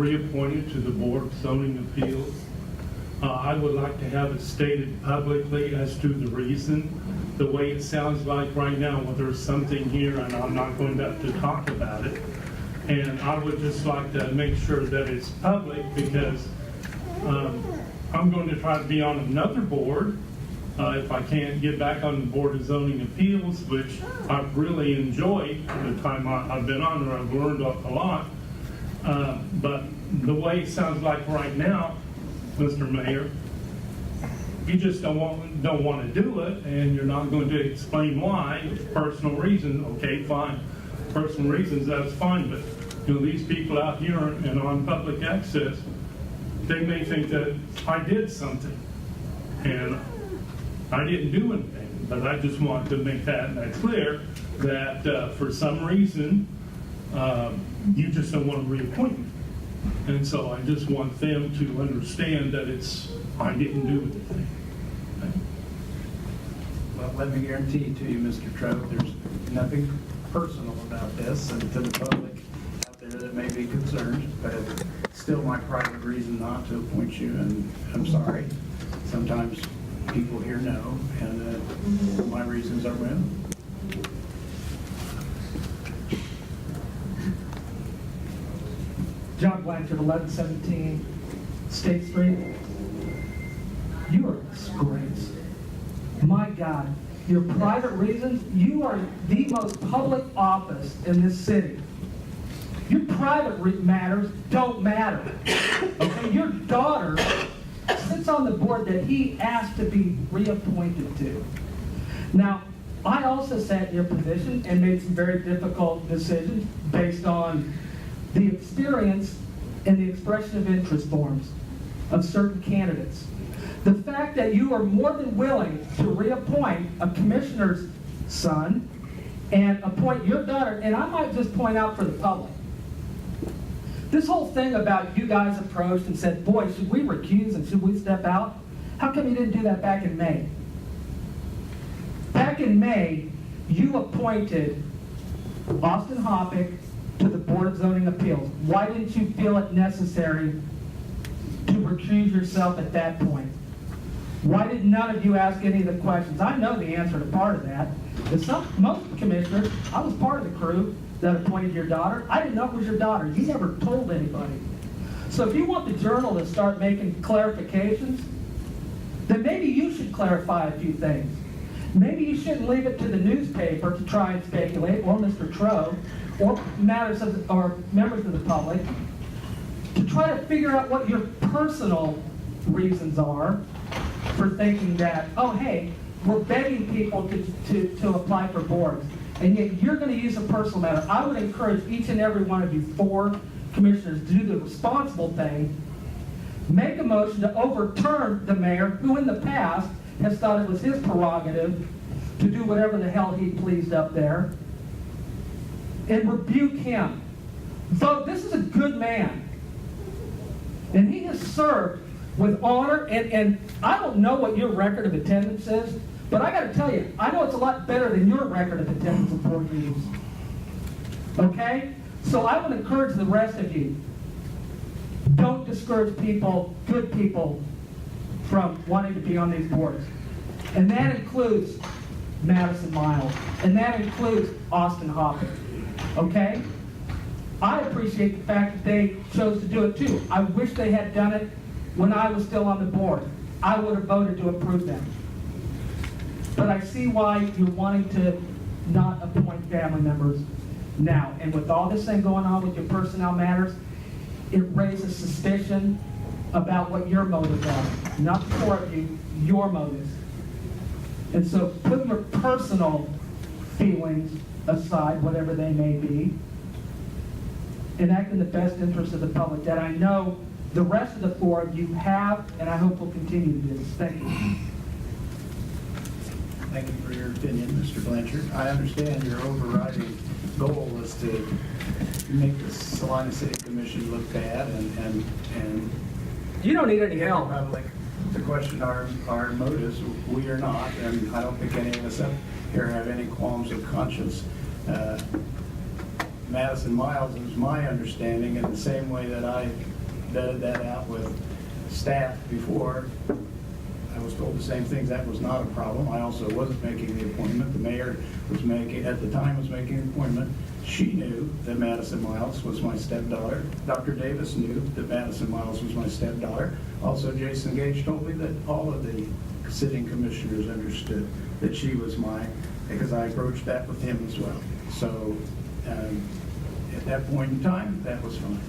reappointed to the Board of Zoning Appeals. I would like to have it stated publicly as to the reason. The way it sounds like right now, well, there's something here and I'm not going to talk about it. And I would just like to make sure that it's public because I'm going to try to be on another board if I can't get back on the Board of Zoning Appeals, which I've really enjoyed the time I've been on there. I've learned a lot. But the way it sounds like right now, Mr. Mayor, you just don't want to do it, and you're not going to explain why. It's personal reasons. Okay, fine. Personal reasons, that's fine. But these people out here and on public access, they may think that I did something, and I didn't do anything. But I just want to make that clear that for some reason you just don't want to reappoint me. And so I just want them to understand that I didn't do anything. Well, let me guarantee to you, Mr. Trove, there's nothing personal about this, and to the public out there that may be concerned, but it's still my private reason not to appoint you, and I'm sorry. Sometimes people here know, and my reasons are well. John Blanchard, 1117 State Street. You are a disgrace. My God, your private reasons, you are the most public office in this city. Your private matters don't matter. Okay, your daughter sits on the board that he asked to be reappointed to. Now, I also sat in your position and made some very difficult decisions based on the experience and the expression of interest forms of certain candidates. The fact that you are more than willing to reappoint a commissioner's son and appoint your daughter, and I might just point out for the public, this whole thing about you guys approached and said, boy, should we recuse and should we step out? How come you didn't do that back in May? Back in May, you appointed Austin Hoppick to the Board of Zoning Appeals. Why didn't you feel it necessary to recuse yourself at that point? Why did none of you ask any of the questions? I know the answer to part of that. Most commissioners, I was part of the crew that appointed your daughter. I didn't know it was your daughter. You never told anybody. So if you want the Journal to start making clarifications, then maybe you should clarify a few things. Maybe you shouldn't leave it to the newspaper to try and speculate, or Mr. Trove, or members of the public, to try to figure out what your personal reasons are for thinking that, oh, hey, we're begging people to apply for boards, and yet you're going to use a personal matter. I would encourage each and every one of you 4 commissioners to do the responsible thing, make a motion to overturn the mayor, who in the past has thought it was his prerogative to do whatever the hell he pleased up there, and rebuke him. So this is a good man, and he has served with honor, and I don't know what your record of attendance is, but I got to tell you, I know it's a lot better than your record of attendance at board meetings. Okay? So I would encourage the rest of you, don't discourage people, good people, from wanting to be on these boards. And that includes Madison Miles, and that includes Austin Hoppick. Okay? I appreciate the fact that they chose to do it too. I wish they had done it when I was still on the board. I would have voted to approve them. But I see why you're wanting to not appoint family members now. And with all this thing going on with your personnel matters, it raises suspicion about what your motives are. Not the 4 of you, your motives. And so put your personal feelings aside, whatever they may be, and act in the best interest of the public that I know the rest of the 4 of you have, and I hope will continue to do this. Thank you. Thank you for your opinion, Mr. Blanchard. I understand your overriding goal is to make the Salina City Commission look bad and You don't need any help. public to question our motives. We are not, and I don't think any of us up here have any qualms of conscience. Madison Miles is my understanding in the same way that I vetted that out with staff before. I was told the same thing, that was not a problem. I also wasn't making the appointment. The mayor was making, at the time, was making the appointment. She knew that Madison Miles was my stepdaughter. Dr. Davis knew that Madison Miles was my stepdaughter. Also, Jason Gage told me that all of the sitting commissioners understood that she was mine, because I approached that with him as well. So, at that point in time, that was fine.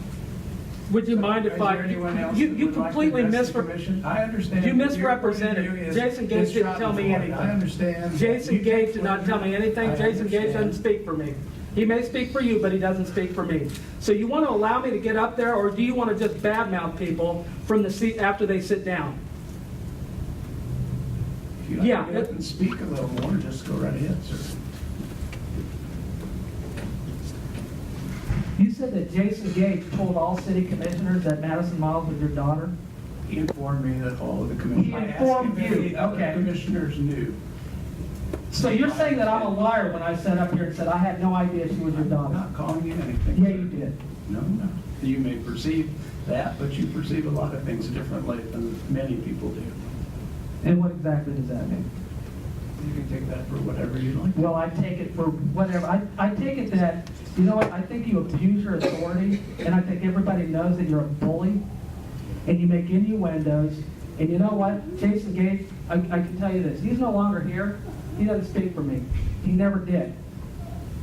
Would you mind if Is there I, anyone else you that you would like to completely address the misrepresented. commission? I understand. You that your misrepresented. point of view is Jason Gage it's didn't shot tell in me the foot. anything. I understand. Jason You Gage take did not what tell you- me anything. I Jason Gage doesn't understand. speak for me. He may speak for you, but he doesn't speak for me. So you want to allow me to get up there, or do you want to just badmouth people from the seat after they sit down? If you'd like Yeah, to get up and speak a little more, just go right ahead, sir. You said that Jason Gage told all city commissioners that Madison Miles was your daughter? He informed me that all of the commissioners. He I asked informed him if you, the other okay. commissioners knew. So you're saying that I'm a liar when I sat up here and said I had no idea she was your I'm daughter? not calling you anything. Yeah, sir. you did. No. You may perceive that, but you perceive a lot of things differently than many people do. And what exactly does that mean? You can take that for whatever you like. Well, I take it for whatever. I take it that, you know what, I think you abuse your authority, and I think everybody knows that you're a bully, and you make innuendos, and you know what, Jason Gage, I can tell you this, he's no longer here, he doesn't speak for me. He never did.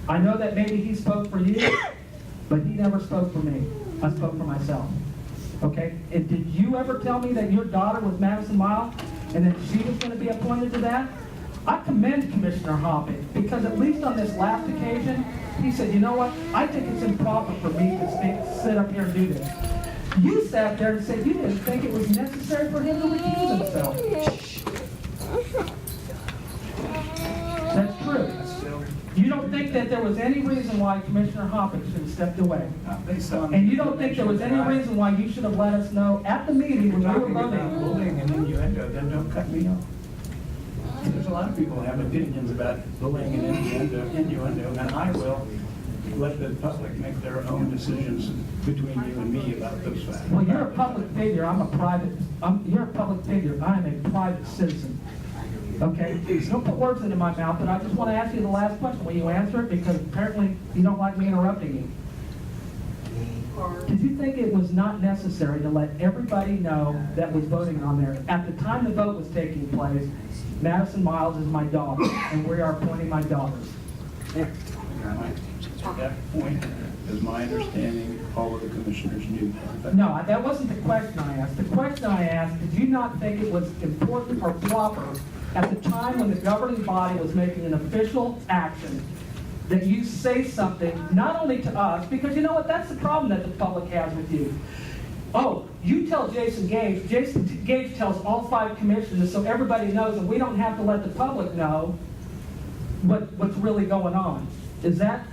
I know that maybe he spoke for you, but he never spoke for me. I spoke for myself. Okay? And did you ever tell me that your daughter was Madison Miles, and that she was going to be appointed to that? I commend Commissioner Hopping, because at least on this last occasion, he said, you know what, I think it's improper for me to sit up here and do this. You sat there and said you didn't think it was necessary for him to recuse himself. That's true. Still, You don't think that there was any reason why Commissioner Hopping should have stepped away? not based on. And you don't think there was any reason why you should have let us know at the meeting when we were Talking about voting? bullying and innuendo, then don't cut me off. There's a lot of people who have opinions about bullying and innuendo, and I will let the public make their own decisions between you and me about those facts. Well, you're a public figure, you're a public figure, I am a private citizen. Okay? Don't put words into my mouth, but I just want to ask you the last question. Will you answer it? Because apparently you don't like me interrupting you. Did you think it was not necessary to let everybody know that was voting on there? At the time the vote was taking place, Madison Miles is my daughter, and we are appointing my daughters. At that point, as my understanding, all of the commissioners knew that. No, that wasn't the question I asked. The question I asked, did you not think it was important or proper at the time when the governing body was making an official action that you say something, not only to us, because you know what, that's the problem that the public has with you. Oh, you tell Jason Gage tells all 5 commissioners so everybody knows, and we don't have to let the public know what's really going on. Is that,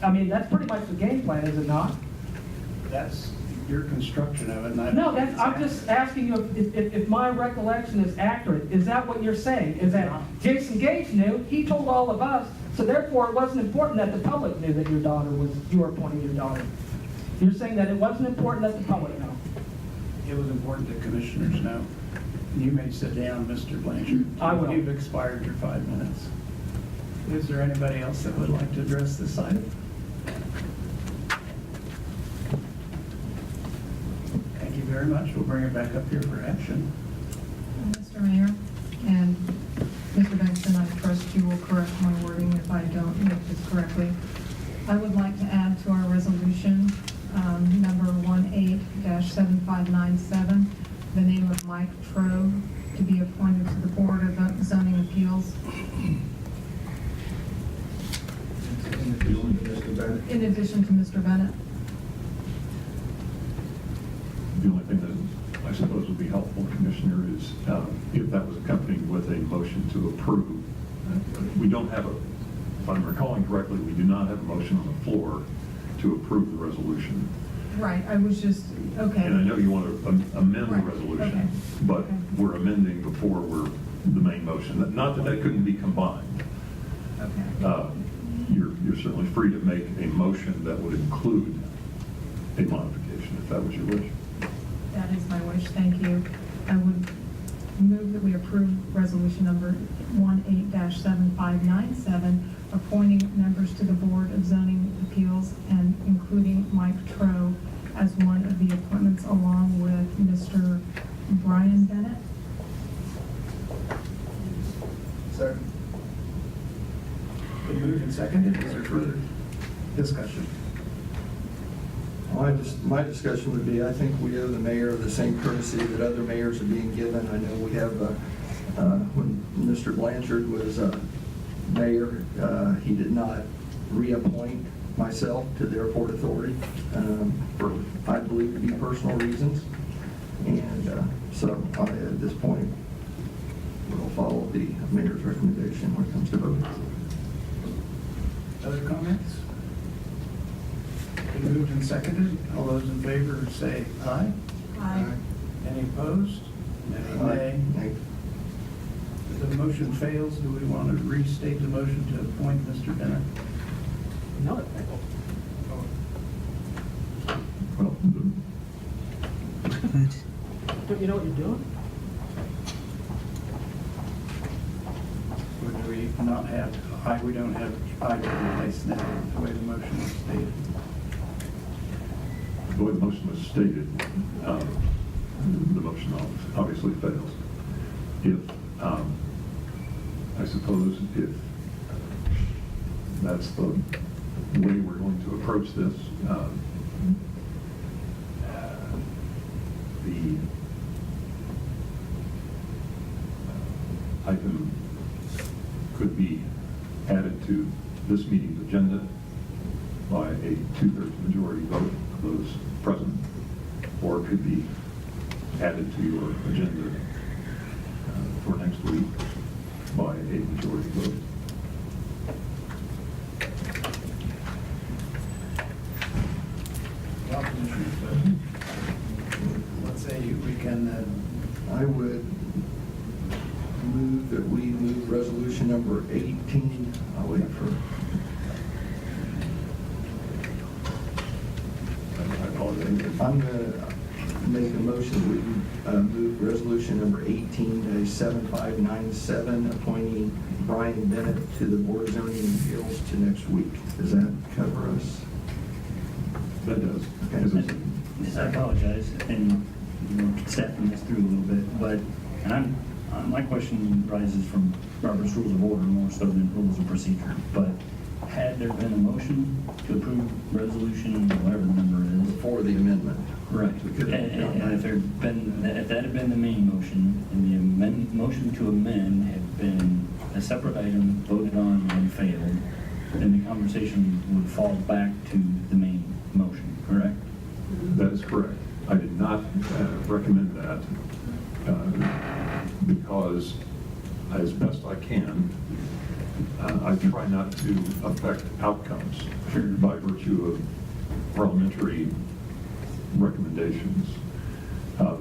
I mean, that's pretty much the game plan, is it not? That's your construction of it, and I. No, I'm just asking you if my recollection is accurate. Is that what you're saying? Is that Jason Gage knew, he told all of us, so therefore it wasn't important that the public knew that you were appointing your daughter. You're saying that it wasn't important that the public know. It was important that commissioners know. You may sit down, Mr. Blanchard. I will. You've expired your 5 minutes. Is there anybody else that would like to address this item? Thank you very much. We'll bring it back up here for action. Mr. Mayor and Mr. Benson, I trust you will correct my wording if I don't make this correctly. I would like to add to our resolution, number 18-7597, the name of Mike Trove to be appointed to the Board of Zoning Appeals. In addition to Mr. Bennett. The only thing that I suppose would be helpful, Commissioner, is if that was accompanied with a motion to approve. We don't have if I'm recalling correctly, we do not have a motion on the floor to approve the resolution. Right, I was just, okay. And I know you want to amend the Right, resolution, okay. but Okay. we're amending before we're the main motion. Not that that couldn't be combined. Okay. You're certainly free to make a motion that would include a modification, if that was your wish. That is my wish, thank you. I would move that we approve resolution number 18-7597, appointing members to the Board of Zoning Appeals and including Mike Troe as one of the appointments along with Mr. Brian Bennett. Second. Been moved and seconded. Is there further discussion? My discussion would be, I think we owe the mayor the same courtesy that other mayors are being given. I know we have, when Mr. Blanchard was mayor, he did not reappoint myself to the airport authority for, I believe, to be personal reasons. And so at this point, we'll follow the mayor's recommendation when it comes to voting. Other comments? Been moved and seconded. All those in favor say aye. Aye. Any opposed? Any nay? Nay. If the motion fails, do we want to restate the motion to appoint Mr. Bennett? No. Well, Don't you know what you're doing? Or do we not have, we don't have either in place now, the way the motion is stated? the way the motion was stated, the motion obviously fails. If, I suppose, if that's the way we're going to approach this, the item could be added to this meeting's agenda by a 2/3 majority vote of those present, or it could be added to your agenda for next week by a majority vote. Well, Commissioners, let's say we can, I would move that we move resolution number 18, I'll wait for, I apologize. I'm going to make a motion that we move resolution number 18-7597, appointing Brian Bennett to the Board of Zoning Appeals to next week. Does that cover us? That does. Okay. Is it- I apologize, and stepping this through a little bit, but, and my question rises from Robert's Rules of Order more so than Rules of Procedure, but had there been a motion to approve resolution, whatever the number is? For the amendment. Right. We could have done And if that had been the main motion, and the motion to amend had been a separate item voted on and failed, then the conversation would fall back to the main motion, correct? That is correct. I did not recommend that because, as best I can, I try not to affect outcomes by virtue of parliamentary recommendations. The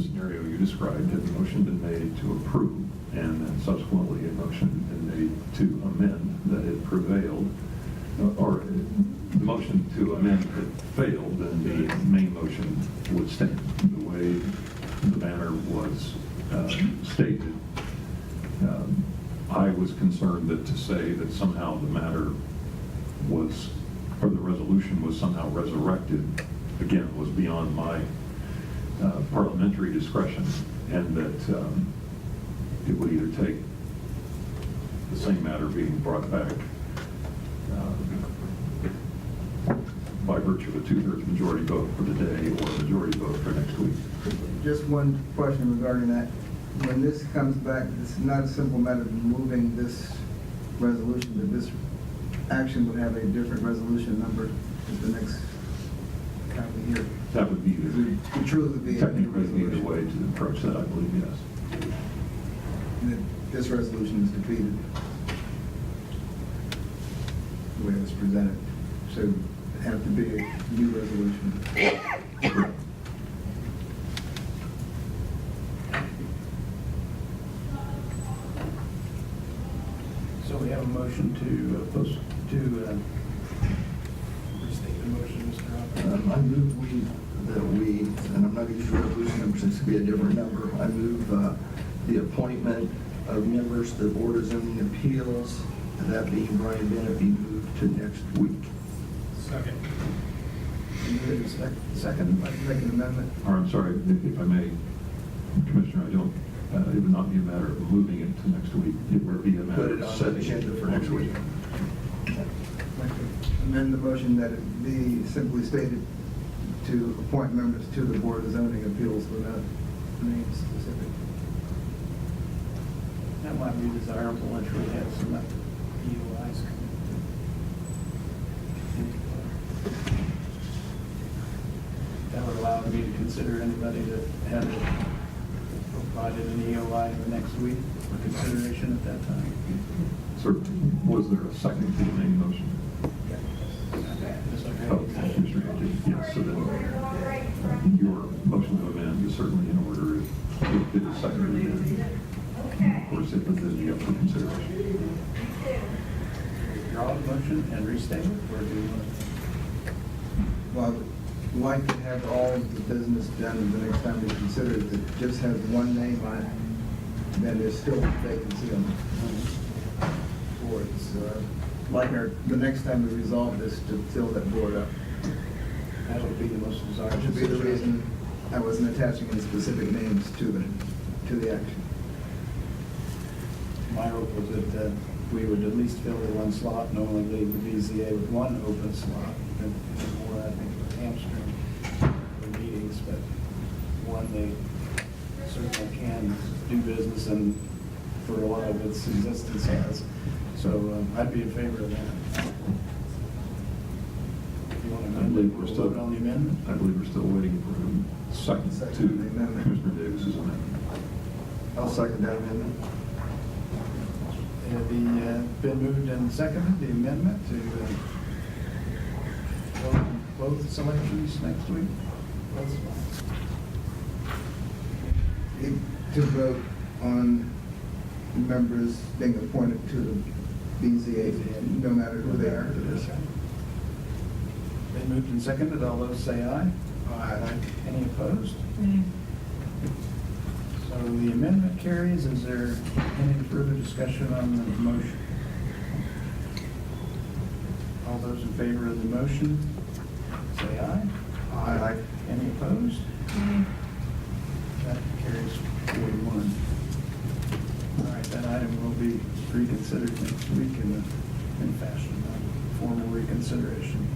scenario you described, had the motion been made to approve and then subsequently a motion been made to amend that had prevailed, or the motion to amend had failed, then the main motion would stand. The way the matter was stated, I was concerned that to say that somehow the matter was, or the resolution was somehow resurrected, again, was beyond my parliamentary discretion, and that it would either take the same matter being brought back by virtue of a 2/3 majority vote for the day or a majority vote for next week. Just one question regarding that. When this comes back, it's not a simple matter of moving this resolution, but this action would have a different resolution number at the next time we hear. That would be It would truly be a new technically the resolution. way to approach that, I believe, yes. And that this resolution is defeated the way it was presented. So it would have to be a new resolution. Correct. so we have a motion to restate the motion, Mr. Roberts. I move that we, and I'm not even sure if be a different number. I move the appointment of members to the Board of Zoning Appeals, and that being Brian Bennett, be moved to next week. Second. Second, I'd like to make an amendment. Or, I'm sorry, if I may, Commissioner, it would not be a matter of moving it to next week. It would be a matter Put it of on the setting agenda for next week. I'd like to amend the motion that it be simply stated to appoint members to the Board of Zoning Appeals without names specific. that might be desirable if we have some EOIs. That would allow me to consider anybody that had provided an EOI in the next week for consideration at that time. Certainly. Was there a second to the main motion? Oh, Commissioner Hayden, yes, so then your motion to amend is certainly in order if it is seconded. And of course, it would then be up for consideration. Draw the motion and restate it, or do you want Well, I would like to have all of the business done the next time we consider it. If it just has one name on it, then there's still a vacancy on the board. So like our, the next time we resolve this, to fill that board up. that would be the most That desirable. should be the reason I wasn't attaching any specific names to the action. My hope was that we would at least fill the one slot and only leave the BZA with one open slot. And more, I think, would hamstring the meetings, but one, they certainly can do business and for a lot of its existence has. So I'd be in favor of that. If you want to I believe we're we'll still, vote on the amendment. I believe we're still waiting for a second Second to to the amendment. Commissioner Davis's amendment. I'll second that amendment. It had been moved and seconded, the amendment to vote on both selections next week. To vote on members being appointed to the BZA, no matter who they are. Been moved and seconded, all those say aye. Aye. Any opposed? So the amendment carries. Is there any further discussion on the motion? All those in favor of the motion, say aye. Aye. Any opposed? That carries 4-1. All right, that item will be reconsidered next week in fashion, formal reconsideration.